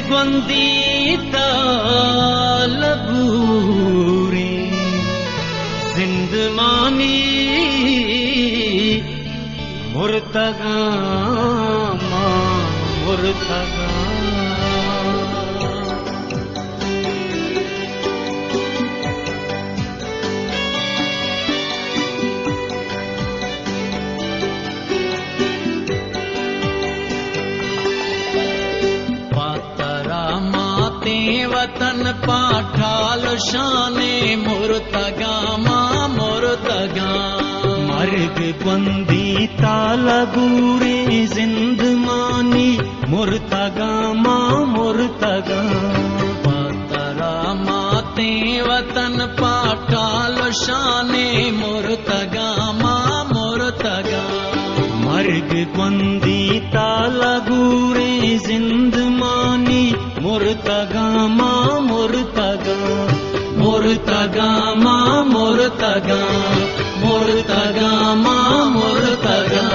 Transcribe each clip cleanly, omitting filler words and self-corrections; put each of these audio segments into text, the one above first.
gondita laburi zindmani murtaga ma murtaga वतन पाठाल शाने मुर्तगा मां मुर्तगा मर्ग बंदी तालगूरे जिंदमानी मुर्तगा मां मुर्तगा पतरा माते वतन पाठाल शाने मुर्तगा मां मुर्तगा मर्ग बंदी तालगूरे जिंदमानी मुर्तगा मां मुर्तगा मुर्तगा मां मुर्तगा मुर्तगा मां मुर्तगा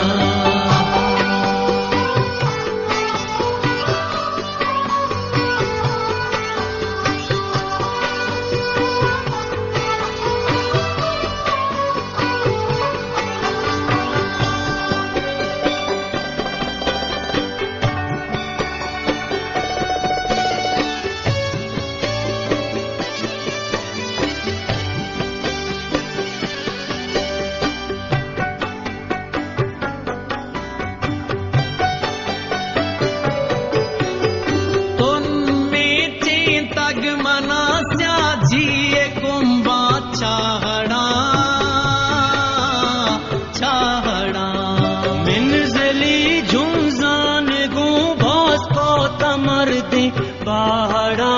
पहाड़ा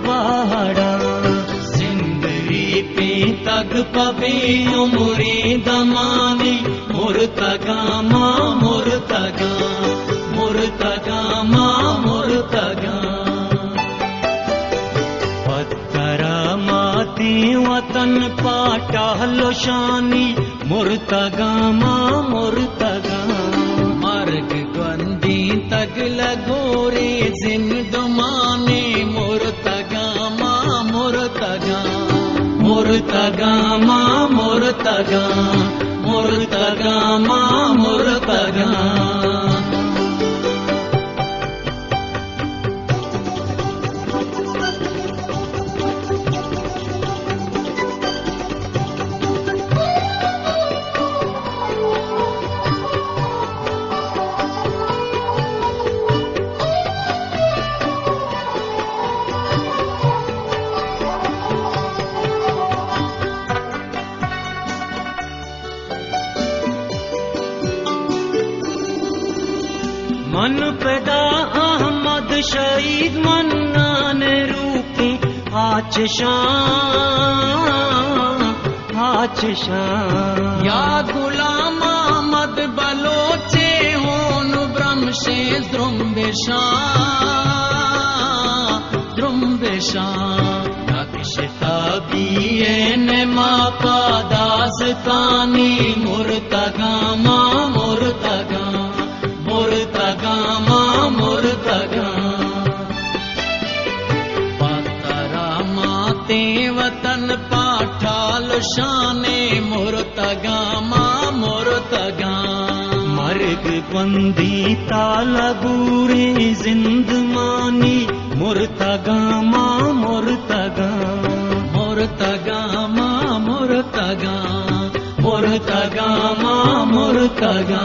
पहाड़ा जिंदगी पे तग पबे उमरे दमानी मुर्तगा मां मुर्तगा मुर्तगा मां मुर्तगा पत्थरा माते वतन पाटाल शानी मुर्तगा मां मुर्तगा मर्ग गंदी तग लगोरे जिंदमाने मुर्तगा मां मुर्तगा मुर्तगा मां मुर्तगा मुर्तगा मां मुर्तगा मन पैदा अहमद शहीद मन्नान रूपी आचशां या गुलाम अहमद बलोचे होन ब्रह्मशे द्रुम्बेशां नक्श ताबीए ने मापा दास्तानी मुर्तगा मां मुर्तगा मुर्तगा मां मुर्तगा पतरा माते वतन पाठाल शाने मुर्तगा मां मुर्तगा मर्ग बंदी तालगूरे जिंदमानी मुर्तगा मां मुर्तगा मुर्तगा मां मुर्तगा मुर्तगा मां मुर्तगा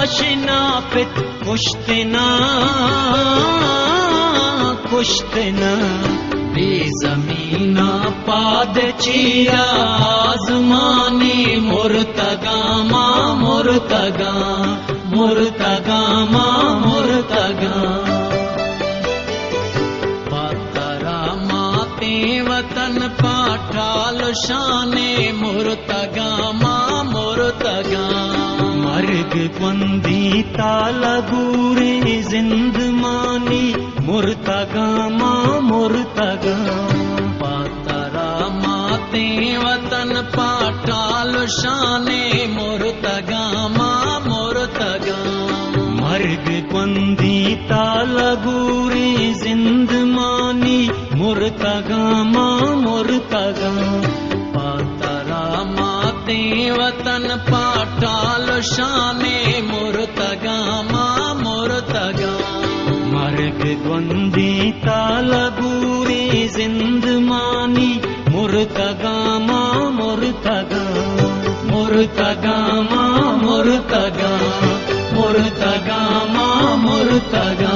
आशना पित कुश्तना कुश्तना बेजमीना पाद चिया आजमानी मुर्तगा मां मुर्तगा मुर्तगा मां मुर्तगा पातरा माते वतन पाठाल शाने मुर्तगा मां मुर्तगा मर्ग बंदी तालगूरे जिंदमानी मुर्तगा मां मुर्तगा पातरा माते वतन पाठाल शाने मुर्तगा मां मुर्तगा मर्ग बंदी तालगूरे जिंदमानी मुर्तगा मां मुर्तगा पातरा माते वतन पाठाल शाने मुर्तगा मां मुर्तगा मर्ग द्वंदी तालगूरे जिंदमानी मुर्तगा मां मुर्तगा मुर्तगा मां मुर्तगा मुर्तगा मां मुर्तगा